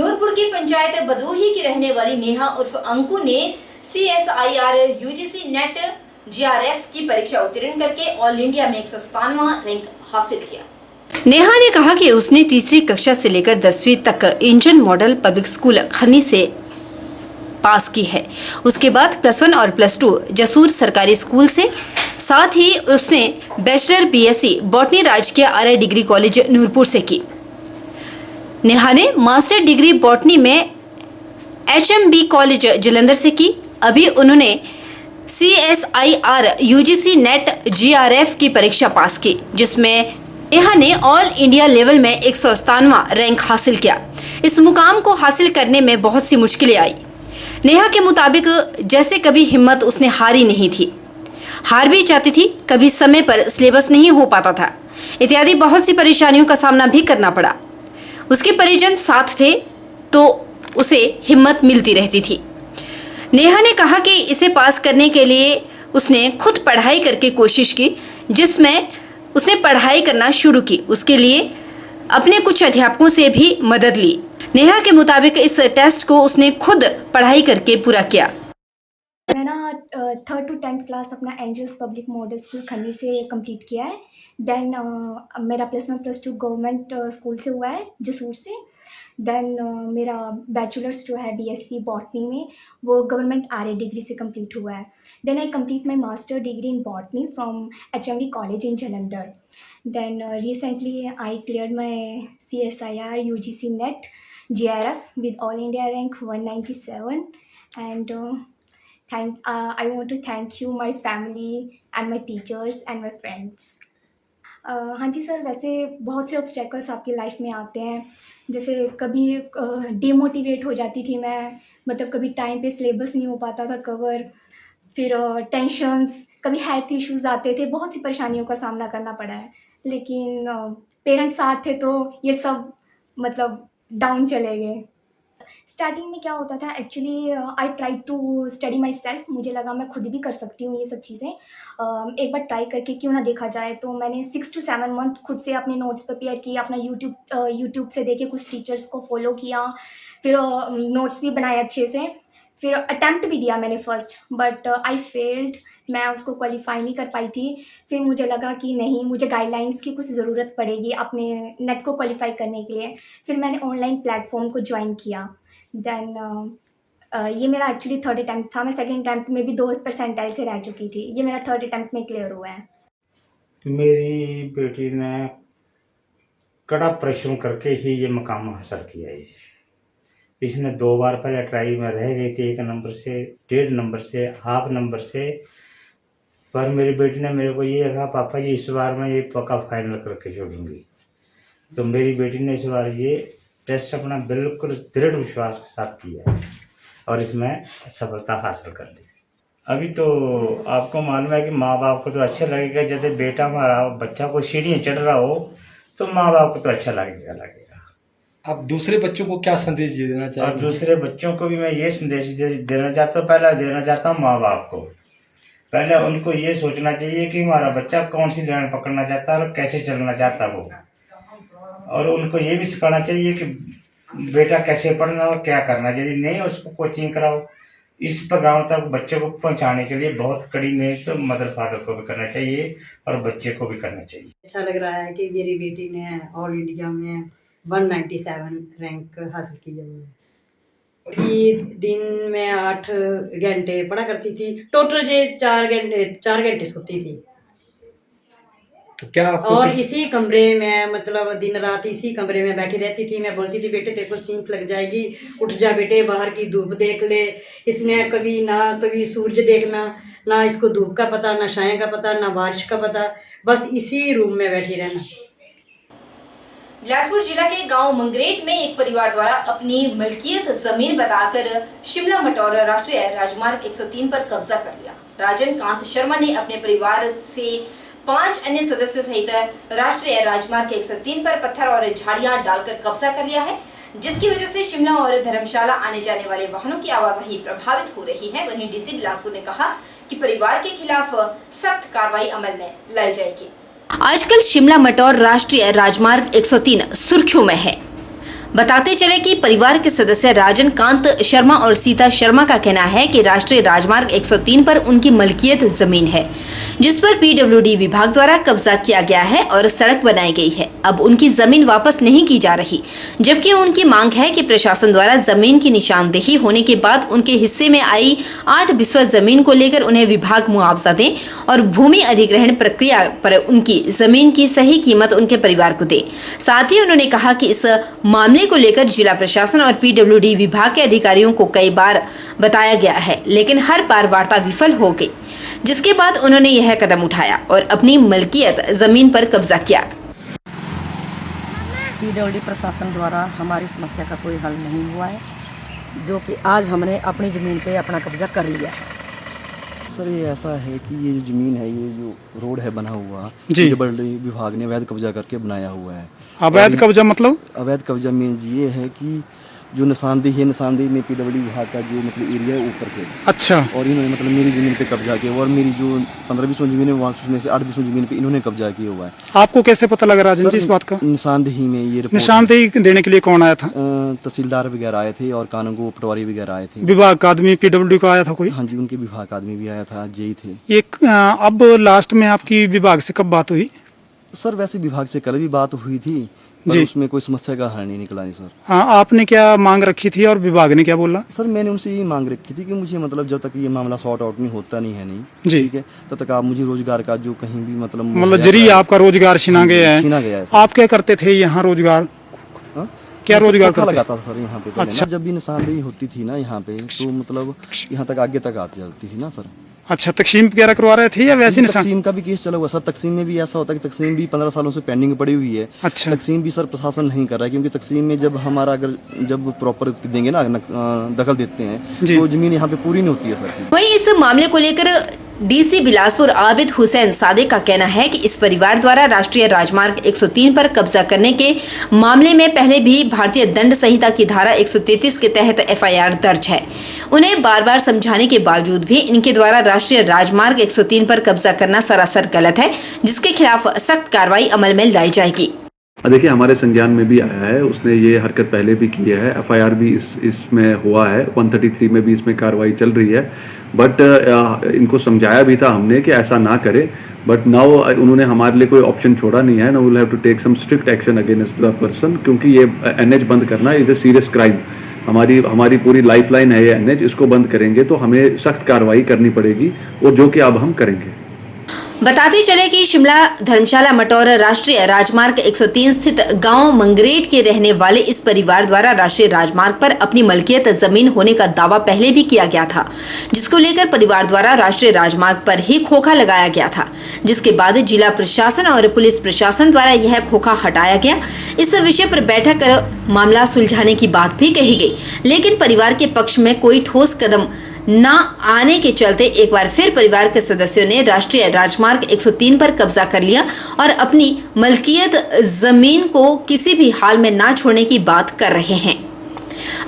नूरपुर की पंचायत बदोही की रहने वाली नेहा उर्फ अंकु ने CSIR UGC नेट GRF की परीक्षा उत्तीर्ण करके ऑल इंडिया में 197वां रैंक हासिल किया। नेहा ने कहा कि उसने तीसरी कक्षा से लेकर 10वीं तक इंजन मॉडल पब्लिक स्कूल खन्नी से पास की है। उसके बाद +1 और +2 जसूर सरकारी स्कूल से, साथ ही उसने बैचलर BSc बॉटनी राजकीय आर्य डिग्री कॉलेज नूरपुर से की। नेहा ने मास्टर डिग्री बॉटनी में HMB कॉलेज जलंधर से की। अभी उन्होंने CSIR UGC नेट GRF की परीक्षा पास की, जिसमें नेहा ने ऑल इंडिया लेवल में 197वां रैंक हासिल किया। इस मुकाम को हासिल करने में बहुत सी मुश्किलें आई। नेहा के मुताबिक जैसे कभी हिम्मत उसने हारी नहीं थी, हार भी जाती थी, कभी समय पर सिलेबस नहीं हो पाता था, इत्यादि बहुत सी परेशानियों का सामना भी करना पड़ा। उसके परिजन साथ थे तो उसे हिम्मत मिलती रहती थी। नेहा ने कहा कि इसे पास करने के लिए उसने खुद पढ़ाई करके कोशिश की, जिसमें उसने पढ़ाई करना शुरू की। उसके लिए अपने कुछ अध्यापकों से भी मदद ली। नेहा के मुताबिक इस टेस्ट को उसने खुद पढ़ाई करके पूरा किया। मैंने ना 3rd to 10th क्लास अपना एंजल्स पब्लिक मॉडल स्कूल खन्नी से कंप्लीट किया है। देन मेरा +1 +2 गवर्नमेंट स्कूल से हुआ है जसूर से। देन मेरा बैचलर्स जो है BSc बॉटनी में वो गवर्नमेंट आर्य डिग्री से कंप्लीट हुआ है। Then I complete my master degree in botany from HMB college in Jalandhar. Then recently I cleared my CSIR UGC NET GRF with all India rank 197 and I want to thank you my family and my teachers and my friends. हाँ जी sir, वैसे बहुत से obstacles आपकी life में आते हैं। जैसे कभी डिमोटिवेट हो जाती थी मैं, मतलब कभी टाइम पे सिलेबस नहीं हो पाता था कवर, फिर टेंशन्स, कभी हेल्थ इश्यूज आते थे, बहुत सी परेशानियों का सामना करना पड़ा है। लेकिन पेरेंट्स साथ थे तो ये सब मतलब डाउन चले गए। स्टार्टिंग में क्या होता था, actually I try to study myself. मुझे लगा मैं खुद भी कर सकती हूँ ये सब चीज़ें, एक बार ट्राई करके क्यों ना देखा जाए। तो मैंने 6 to 7 मंथ खुद से अपने नोट्स प्रिपेयर किए, अपना यूट्यूब से देखे, कुछ टीचर्स को फॉलो किया, फिर नोट्स भी बनाए अच्छे से, फिर अटैम्प्ट भी दिया मैंने फर्स्ट, बट आई फेल्ड। मैं उसको क्वालिफाई नहीं कर पाई थी। फिर मुझे लगा कि नहीं, मुझे गाइडलाइंस की कुछ ज़रूरत पड़ेगी अपने नेट को क्वालिफाई करने के लिए। फिर मैंने ऑनलाइन प्लेटफॉर्म को ज्वाइन किया। देन ये मेरा एक्चुअली 3rd अटैम्प्ट था। मैं 2nd अटैम्प्ट में भी 2 परसेंटाइल से रह चुकी थी। ये मेरा 3rd अटैम्प्ट में क्लियर हुआ है। मेरी बेटी ने कड़ा परिश्रम करके ही ये मुकाम हासिल किया है। इसने 2 बार पहले ट्राई में रह गई थी, 1 नंबर से, 1.5 नंबर से, हाफ नंबर से, पर मेरी बेटी ने मेरे को ये कहा, पापा जी इस बार मैं ये पक्का फाइनल करके छोड़ूंगी। तो मेरी बेटी ने इस बार ये टेस्ट अपना बिल्कुल दृढ़ विश्वास के साथ किया है और इसमें सफलता हासिल कर ली। अभी तो आपको मालूम है कि माँ बाप को तो अच्छा लगेगा, जैसे बेटा हमारा बच्चा को सीढ़ियाँ चढ़ रहा हो तो माँ बाप को तो अच्छा लगेगा। आप दूसरे बच्चों को क्या संदेश देना चाहते हैं? और दूसरे बच्चों को भी मैं ये संदेश देना चाहता हूँ, पहला देना चाहता हूँ माँ बाप को। पहले उनको ये सोचना चाहिए कि हमारा बच्चा कौन सी लाइन पकड़ना चाहता है और कैसे चलना चाहता है वो, और उनको ये भी सिखाना चाहिए कि बेटा कैसे पढ़ना और क्या करना। यदि नहीं उसको कोचिंग कराओ, इस पैगाम तक बच्चों को पहुंचाने के लिए बहुत कड़ी मेहनत तो मदर फादर को भी करना चाहिए और बच्चे को भी करना चाहिए। अच्छा लग रहा है कि मेरी बेटी ने ऑल इंडिया में 197 रैंक हासिल किया है। कि दिन में 8 घंटे पढ़ा करती थी, टोटल जे 4 घंटे सोती थी। तो क्या और इसी कमरे में मतलब दिन रात इसी कमरे में बैठी रहती थी। मैं बोलती थी बेटे तेरे को सींक लग जाएगी, उठ जा बेटे, बाहर की धूप देख ले। इसने कभी सूरज देखना, ना इसको धूप का पता, ना छाया का पता, ना बारिश का पता, बस इसी रूम में बैठी रहना। बिलासपुर जिला के गांव मंगरेट में एक परिवार द्वारा अपनी मलकियत जमीन बताकर शिमला मटौर राष्ट्रीय राजमार्ग 103 पर कब्जा कर लिया। राजन कांत शर्मा ने अपने परिवार से 5 अन्य सदस्यों सहित राष्ट्रीय राजमार्ग 103 पर पत्थर और झाड़ियां डालकर कब्जा कर लिया है, जिसकी वजह से शिमला और धर्मशाला आने जाने वाले वाहनों की आवाजाही प्रभावित हो रही है। वहीं डीसी बिलासपुर ने कहा कि परिवार के खिलाफ सख्त कार्रवाई अमल में लाई जाएगी। आजकल शिमला मटौर राष्ट्रीय राजमार्ग 103 सुर्खियों में है। बताते चले कि परिवार के सदस्य राजन कांत शर्मा और सीता शर्मा का कहना है कि राष्ट्रीय राजमार्ग 103 पर उनकी मलकियत जमीन है, जिस पर पीडब्ल्यूडी विभाग द्वारा कब्जा किया गया है और सड़क बनाई गई है। अब उनकी जमीन वापस नहीं की जा रही, जबकि उनकी मांग है कि प्रशासन द्वारा जमीन की निशानदेही होने के बाद उनके हिस्से में आई 8 बिस्वा जमीन को लेकर उन्हें विभाग मुआवजा दे और भूमि अधिग्रहण प्रक्रिया पर उनकी जमीन की सही कीमत उनके परिवार को दे। साथ ही उन्होंने कहा कि इस मामले को लेकर जिला प्रशासन और पीडब्ल्यूडी विभाग के अधिकारियों को कई बार बताया गया है, लेकिन हर बार वार्ता विफल हो गई, जिसके बाद उन्होंने यह कदम उठाया और अपनी मलकियत जमीन पर कब्जा किया। पीडब्ल्यूडी प्रशासन द्वारा हमारी समस्या का कोई हल नहीं हुआ है, जो कि आज हमने अपनी ज़मीन पे अपना कब्जा कर लिया है। सर ये ऐसा है कि ये जो ज़मीन है, ये जो रोड है बना हुआ, जी। पीडब्ल्यूडी विभाग ने अवैध कब्जा करके बनाया हुआ है। अवैध कब्जा मतलब? अवैध कब्जा मीन्स ये है कि जो निशानदेही है, निशानदेही में पीडब्ल्यूडी विभाग का जो मतलब एरिया है ऊपर से, अच्छा। और इन्होंने मतलब मेरी ज़मीन पे कब्जा किया और मेरी जो 15-20 ज़मीन है वहाँ उसमें से 8 ज़मीन पे इन्होंने कब्जा किया हुआ है। आपको कैसे पता लगा राजन जी इस बात का? निशानदेही में ये रिपोर्ट निशानदेही देने के लिए कौन आया था? तहसीलदार वगैरह आए थे और कानूनगो पटवारी वगैरह आए थे। विभाग का आदमी पीडब्ल्यूडी का आया था कोई? हाँ जी, उनके विभाग का आदमी भी आया था, जेई थे। एक अब लास्ट में आपकी विभाग से कब बात हुई? सर वैसे विभाग से कल भी बात हुई थी, पर जी। उसमें कोई समस्या का हल नहीं निकला नहीं सर। हाँ, आपने क्या मांग रखी थी और विभाग ने क्या बोला? सर मैंने उनसे यही मांग रखी थी कि मुझे मतलब जब तक ये मामला सॉर्ट आउट नहीं होता नहीं है जी। ठीक है, तब तक आप मुझे रोजगार का जो कहीं भी मतलब जरिए आपका रोजगार छीना गया छीना है। गया है सर। आप क्या करते थे यहाँ रोजगार? हाँ? क्या मैं रोजगार खोखा करते? लगाता था सर यहाँ पे पहले अच्छा। ना, जब भी निशानदेही होती थी ना यहाँ पे, तो मतलब यहाँ तक आगे तक आती जाती थी ना सर। अच्छा, तकसीम वगैरह करवा रहे थे या वैसे निशान? तकसीम का भी केस चला हुआ सर। तकसीम में भी ऐसा होता है कि तकसीम भी 15 सालों से पेंडिंग पड़ी हुई है। अच्छा। तकसीम भी सर प्रशासन नहीं कर रहा है, क्योंकि तकसीम में जब हमारा अगर जब प्रॉपर देंगे ना, दखल देते हैं, तो जमीन यहाँ पे पूरी नहीं होती है सर। वहीं इस मामले को लेकर डीसी बिलासपुर आबिद हुसैन सादिक का कहना है कि इस परिवार द्वारा राष्ट्रीय राजमार्ग 103 पर कब्जा करने के मामले में पहले भी भारतीय दंड संहिता की धारा 133 के तहत एफआईआर दर्ज है। उन्हें बार बार समझाने के बावजूद भी इनके द्वारा राष्ट्रीय राजमार्ग 103 पर कब्जा करना सरासर गलत है, जिसके खिलाफ सख्त कार्रवाई अमल में लाई जाएगी। देखिए, हमारे संज्ञान में भी आया है, उसने ये हरकत पहले भी की है, एफआईआर भी इसमें हुआ है, 133 में भी इसमें कार्रवाई चल रही है। बट इनको समझाया भी था हमने कि ऐसा ना करें, बट नाउ उन्होंने हमारे लिए कोई ऑप्शन छोड़ा नहीं है। Now will have to take some strict action against the person, क्योंकि ये एनएच बंद करना इज ए सीरियस क्राइम। हमारी पूरी लाइफलाइन है ये एनएच, इसको बंद करेंगे तो हमें सख्त कार्रवाई करनी पड़ेगी, और जो कि अब हम करेंगे। बताते चले कि शिमला धर्मशाला मटौर राष्ट्रीय राजमार्ग 103 स्थित गांव मंगरेट के रहने वाले इस परिवार द्वारा राष्ट्रीय राजमार्ग पर अपनी मलकियत जमीन होने का दावा पहले भी किया गया था, जिसको लेकर परिवार द्वारा राष्ट्रीय राजमार्ग पर ही खोखा लगाया गया था, जिसके बाद जिला प्रशासन और पुलिस प्रशासन द्वारा यह खोखा हटाया गया। इस विषय पर बैठक कर मामला सुलझाने की बात भी कही गई, लेकिन परिवार के पक्ष में कोई ठोस कदम न आने के चलते एक बार फिर परिवार के सदस्यों ने राष्ट्रीय राजमार्ग 103 पर कब्जा कर लिया और अपनी मलकियत जमीन को किसी भी हाल में ना छोड़ने की बात कर रहे हैं।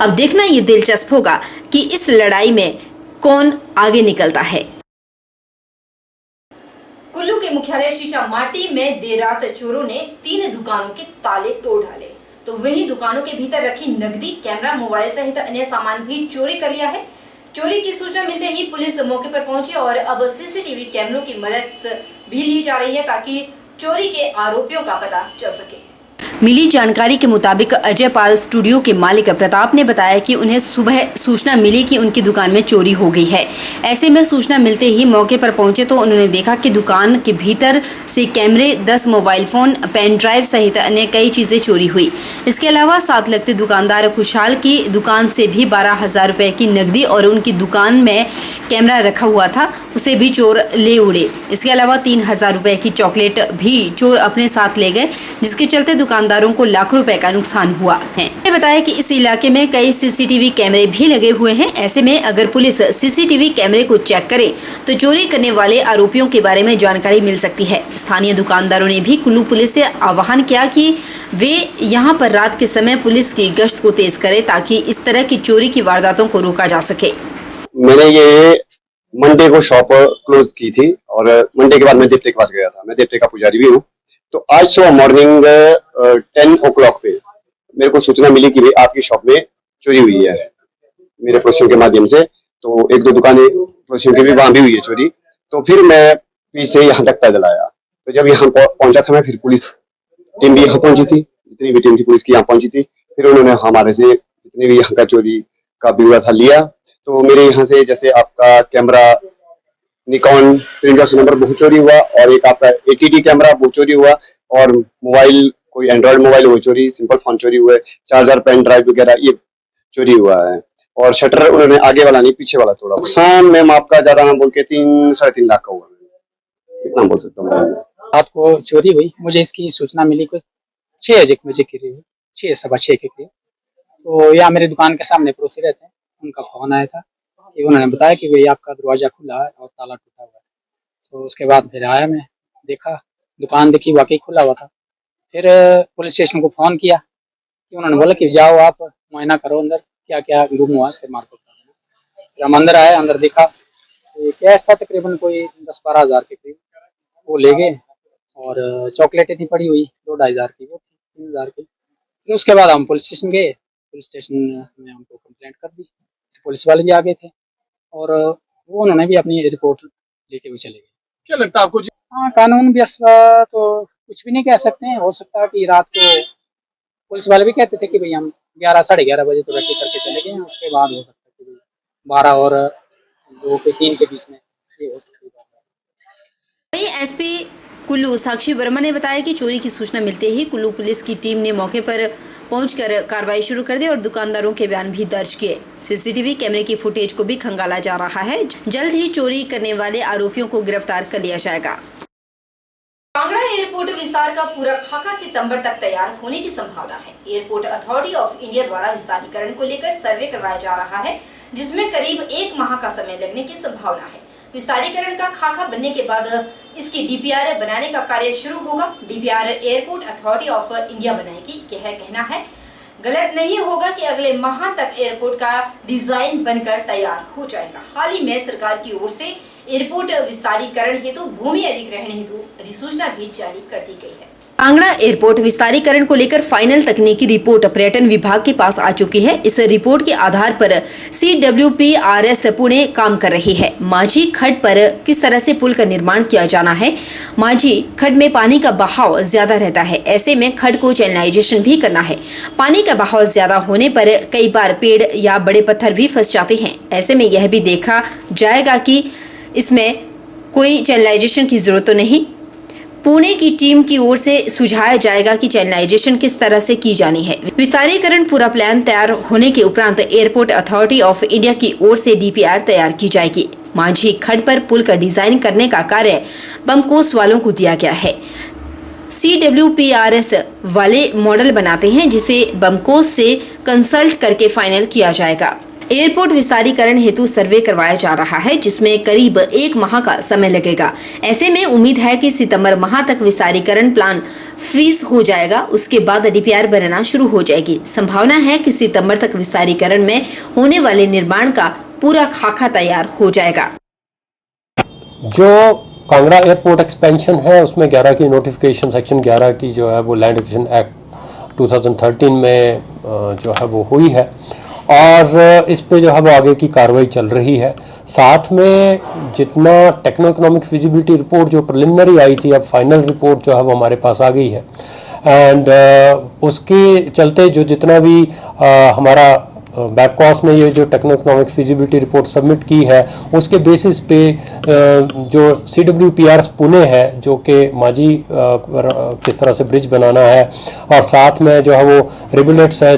अब देखना ये दिलचस्प होगा कि इस लड़ाई में कौन आगे निकलता है। कुल्लू के मुख्यालय शीशा माटी में देर रात चोरों ने 3 दुकानों के ताले तोड़ डाले, तो वहीं दुकानों के भीतर रखी नकदी, कैमरा, मोबाइल सहित अन्य सामान भी चोरी कर लिया है। चोरी की सूचना मिलते ही पुलिस मौके पर पहुंची और अब सीसीटीवी कैमरों की मदद भी ली जा रही है ताकि चोरी के आरोपियों का पता चल सके। मिली जानकारी के मुताबिक अजय पाल स्टूडियो के मालिक प्रताप ने बताया कि उन्हें सुबह सूचना मिली कि उनकी दुकान में चोरी हो गई है। ऐसे में सूचना मिलते ही मौके पर पहुंचे तो उन्होंने देखा कि दुकान के भीतर से कैमरे, 10 मोबाइल फोन, पेन ड्राइव सहित अन्य कई चीजें चोरी हुई। इसके अलावा साथ लगते दुकानदार खुशहाल की दुकान से भी 12,000 रुपए की नकदी और उनकी दुकान में कैमरा रखा हुआ था उसे भी चोर ले उड़े। इसके अलावा 3,000 रुपए की चॉकलेट भी चोर अपने साथ ले गए, जिसके चलते दुकानदारों को लाखों रुपए का नुकसान हुआ है। बताया कि इस इलाके में कई सीसीटीवी कैमरे भी लगे हुए हैं। ऐसे में अगर पुलिस सीसीटीवी कैमरे को चेक करे तो चोरी करने वाले आरोपियों के बारे में जानकारी मिल सकती है। स्थानीय दुकानदारों ने भी कुल्लू पुलिस से आह्वान किया कि वे यहाँ पर रात के समय पुलिस की गश्त को तेज करे ताकि इस तरह की चोरी की वारदातों को रोका जा सके। मैंने ये मंडे को शॉप क्लोज की थी और मंडे के बाद मैं देवते के पास गया था। मैं देवते का पुजारी भी हूँ। तो आज सुबह मॉर्निंग 10 o'clock पे मेरे को सूचना मिली कि भाई आपकी शॉप में चोरी हुई है मेरे पड़ोसियों के माध्यम से। तो एक दो दुकानें पड़ोसियों की भी वहां भी हुई है चोरी। तो फिर मैं पीछे यहाँ तक पैदल आया। तो जब यहाँ पहुंचा था मैं, फिर पुलिस टीम भी यहाँ पहुंची थी, जितनी भी टीम थी पुलिस की यहाँ पहुंची थी। फिर उन्होंने हमारे से जितने भी यहाँ का चोरी का ब्यौरा था लिया। तो मेरे यहाँ से जैसे आपका कैमरा निकॉन 5300 नंबर वो चोरी हुआ, और एक आपका ATT कैमरा वो चोरी हुआ, और मोबाइल कोई एंड्रॉइड मोबाइल वो चोरी, सिंपल फोन चोरी हुए, चार्जर पेन ड्राइव वगैरह ये चोरी हुआ है। और शटर उन्होंने आगे वाला नहीं पीछे वाला तोड़ा। नुकसान मैम आपका ज्यादा ना बोल के 3-3.5 लाख का हुआ, इतना बोल सकता हूँ। रात को चोरी हुई, मुझे इसकी सूचना मिली कुछ 6 बजे के करीब, 6-6:15 के करीब। तो यहाँ मेरी दुकान के सामने पड़ोसी रहते हैं, उनका फोन आया था कि उन्होंने बताया कि भाई आपका दरवाजा खुला है और ताला टूटा हुआ है। तो उसके बाद फिर आया, मैं देखा, दुकान देखी, वाकई खुला हुआ था। फिर पुलिस स्टेशन को फोन किया कि उन्होंने बोला कि जाओ आप मुआयना करो अंदर क्या क्या गुम हुआ, फिर मार्केट कर। फिर हम अंदर आए, अंदर देखा तो कैश था तकरीबन कोई 10-12 हज़ार के करीब, वो ले गए। और चॉकलेटें थी पड़ी हुई 2-2.5 हज़ार की, वो 3 हज़ार की। फिर उसके बाद हम पुलिस स्टेशन गए, पुलिस स्टेशन में हमको कंप्लेंट कर दी। पुलिस वाले भी आ गए थे और वो उन्होंने भी अपनी रिपोर्ट लेके भी चले गए। क्या लगता है आपको? हाँ, कानून व्यवस्था तो कुछ भी नहीं कह सकते हैं। हो सकता है कि रात को पुलिस वाले भी कहते थे कि भाई हम 11-11:30 बजे तो रखी करके चले गए हैं, उसके बाद हो सकता है कि 12 और 2 के 3 के बीच में ये हो सकती है। वहीं SP कुल्लू साक्षी वर्मा ने बताया कि चोरी की सूचना मिलते ही कुल्लू पुलिस की टीम ने मौके पर पहुंचकर कार्रवाई शुरू कर दी और दुकानदारों के बयान भी दर्ज किए। CCTV कैमरे की फुटेज को भी खंगाला जा रहा है। जल्द ही चोरी करने वाले आरोपियों को गिरफ्तार कर लिया जाएगा। कांगड़ा एयरपोर्ट विस्तार का पूरा खाका सितंबर तक तैयार होने की संभावना है। एयरपोर्ट अथॉरिटी ऑफ इंडिया द्वारा विस्तारीकरण को लेकर सर्वे करवाया जा रहा है, जिसमें करीब 1 माह का समय लगने की संभावना है। विस्तारीकरण का खाका बनने के बाद इसकी DPR बनाने का कार्य शुरू होगा। DPR airport authority of India बनाएगी, यह कहना है। गलत नहीं होगा कि अगले माह तक एयरपोर्ट का डिजाइन बनकर तैयार हो जाएगा। हाल ही में सरकार की ओर से एयरपोर्ट विस्तारीकरण हेतु भूमि अधिग्रहण हेतु अधिसूचना भी जारी कर दी गई है। कांगड़ा एयरपोर्ट विस्तारीकरण को लेकर फाइनल तकनीकी रिपोर्ट पर्यटन विभाग के पास आ चुकी है। इस रिपोर्ट के आधार पर CWPRS पुणे काम कर रही है। माझी खड्ड पर किस तरह से पुल का निर्माण किया जाना है। माझी खड्ड में पानी का बहाव ज्यादा रहता है, ऐसे में खड्ड को चैनलाइजेशन भी करना है। पानी का बहाव ज्यादा होने पर कई बार पेड़ या बड़े पत्थर भी फंस जाते हैं। ऐसे में यह भी देखा जाएगा कि इसमें कोई चैनलाइजेशन की जरूरत तो नहीं। पुणे की टीम की ओर से सुझाया जाएगा कि चैनलाइजेशन किस तरह से की जानी है। विस्तारीकरण पूरा प्लान तैयार होने के उपरांत एयरपोर्ट अथॉरिटी ऑफ इंडिया की ओर से DPR तैयार की जाएगी। माझी खड्ड पर पुल का डिजाइन करने का कार्य बमकोस वालों को दिया गया है। CWPRS वाले मॉडल बनाते हैं, जिसे बमकोस से कंसल्ट करके फाइनल किया जाएगा। एयरपोर्ट विस्तारीकरण हेतु सर्वे करवाया जा रहा है, जिसमें करीब 1 माह का समय लगेगा। ऐसे में उम्मीद है कि सितंबर माह तक विस्तारीकरण प्लान फ्रीज हो जाएगा। उसके बाद DPR बनना शुरू हो जाएगी। संभावना है कि सितंबर तक विस्तारीकरण में होने वाले निर्माण का पूरा खाका तैयार हो जाएगा। जो कांगड़ा एयरपोर्ट एक्सपेंशन है, उसमें 11 की नोटिफिकेशन सेक्शन 11 की जो है वो लैंड एक्विजिशन एक्ट 2013 में जो है वो हुई है, और इस पे जो है वो आगे की कार्रवाई चल रही है। साथ में जितना टेक्नो इकोनॉमिक फिजिबिलिटी रिपोर्ट जो प्रिलिमिनरी आई थी, अब फाइनल रिपोर्ट जो है वो हमारे पास आ गई है। एंड उसके चलते जो जितना भी हमारा बैककॉस ने ये जो techno economic feasibility report submit की है, उसके बेसिस पे जो CWPRS पुणे है, जो कि माझी किस तरह से ब्रिज बनाना है, और साथ में जो है वो रिबुलेट्स है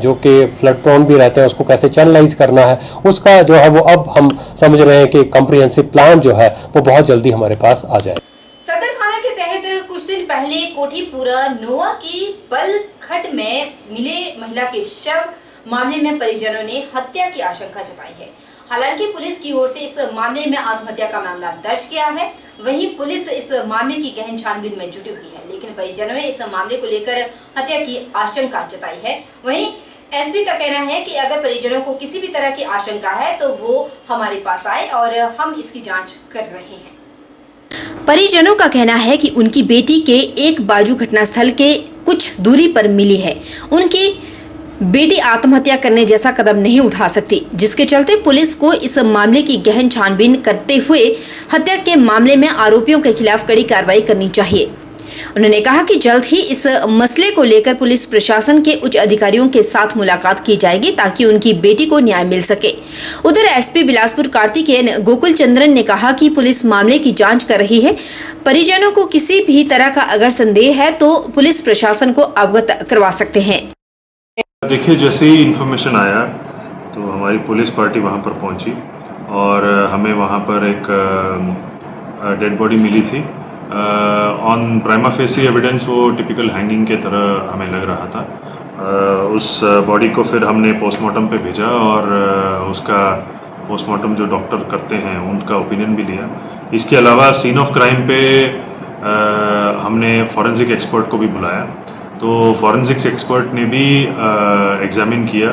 जो कि फ्लड प्रोन भी रहते हैं, उसको कैसे चैनलाइज करना है, उसका जो है वो अब हम समझ रहे हैं कि कम्प्रिहेंसिव प्लान जो है वो बहुत जल्दी हमारे पास आ जाए। सदर थाना के तहत कुछ दिन पहले कोठीपुरा नोआ की बल खड्ड में मिले महिला के शव मामले में परिजनों ने हत्या की आशंका जताई है। हालांकि पुलिस की ओर से इस मामले में आत्महत्या का मामला दर्ज किया है। वहीं पुलिस इस मामले की गहन छानबीन में जुटी हुई है, लेकिन परिजनों ने इस मामले को लेकर हत्या की आशंका जताई है। वहीं SP का कहना है कि अगर परिजनों को किसी भी तरह की आशंका है तो वो हमारे पास आए और हम इसकी जाँच कर रहे हैं। परिजनों का कहना है कि उनकी बेटी के एक बाजू घटनास्थल के कुछ दूरी पर मिली है। उनकी बेटी आत्महत्या करने जैसा कदम नहीं उठा सकती, जिसके चलते पुलिस को इस मामले की गहन छानबीन करते हुए हत्या के मामले में आरोपियों के खिलाफ कड़ी कार्रवाई करनी चाहिए। उन्होंने कहा कि जल्द ही इस मसले को लेकर पुलिस प्रशासन के उच्च अधिकारियों के साथ मुलाकात की जाएगी ताकि उनकी बेटी को न्याय मिल सके। उधर एसपी बिलासपुर कार्तिकेयन गोकुल चंद्रन ने कहा कि पुलिस मामले की जांच कर रही है। परिजनों को किसी भी तरह का अगर संदेह है तो पुलिस प्रशासन को अवगत करवा सकते हैं। देखिए, जैसे ही इन्फॉर्मेशन आया तो हमारी पुलिस पार्टी वहाँ पर पहुँची और हमें वहाँ पर एक डेड बॉडी मिली थी। ऑन प्राइमा फेसी एविडेंस वो टिपिकल हैंगिंग के तरह हमें लग रहा था। उस बॉडी को फिर हमने पोस्टमार्टम पे भेजा और उसका पोस्टमार्टम जो डॉक्टर करते हैं उनका ओपिनियन भी लिया। इसके अलावा सीन ऑफ क्राइम पे हमने फॉरेंसिक एक्सपर्ट को भी बुलाया, तो फॉरेंसिक्स एक्सपर्ट ने भी एग्जामिन किया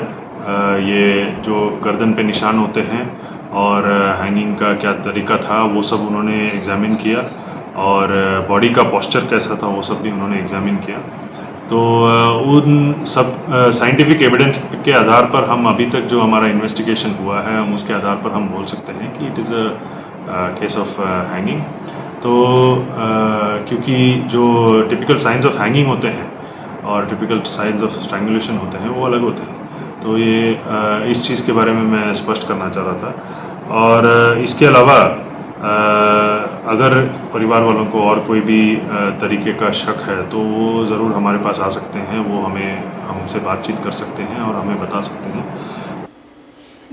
ये जो गर्दन पे निशान होते हैं और हैंगिंग का क्या तरीका था वो सब उन्होंने एग्जामिन किया और बॉडी का पोस्चर कैसा था वो सब भी उन्होंने एग्जामिन किया। तो उन सब साइंटिफिक एविडेंस के आधार पर हम अभी तक जो हमारा इन्वेस्टिगेशन हुआ है हम उसके आधार पर हम बोल सकते हैं कि it is a case of hanging. तो क्योंकि जो टिपिकल साइंस ऑफ हैंगिंग होते हैं और टिपिकल साइंस ऑफ स्ट्रैंगुलेशन होते हैं वो अलग होते हैं, तो ये इस चीज़ के बारे में मैं स्पष्ट करना चाह रहा था। और इसके अलावा अगर परिवार वालों को और कोई भी तरीके का शक है तो वो ज़रूर हमारे पास आ सकते हैं, वो हमसे बातचीत कर सकते हैं और हमें बता सकते हैं।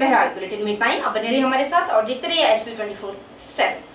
बहरहाल बुलेटिन में इतना ही। आप बने रहिए हमारे साथ और देखते रहिए HP 24/7।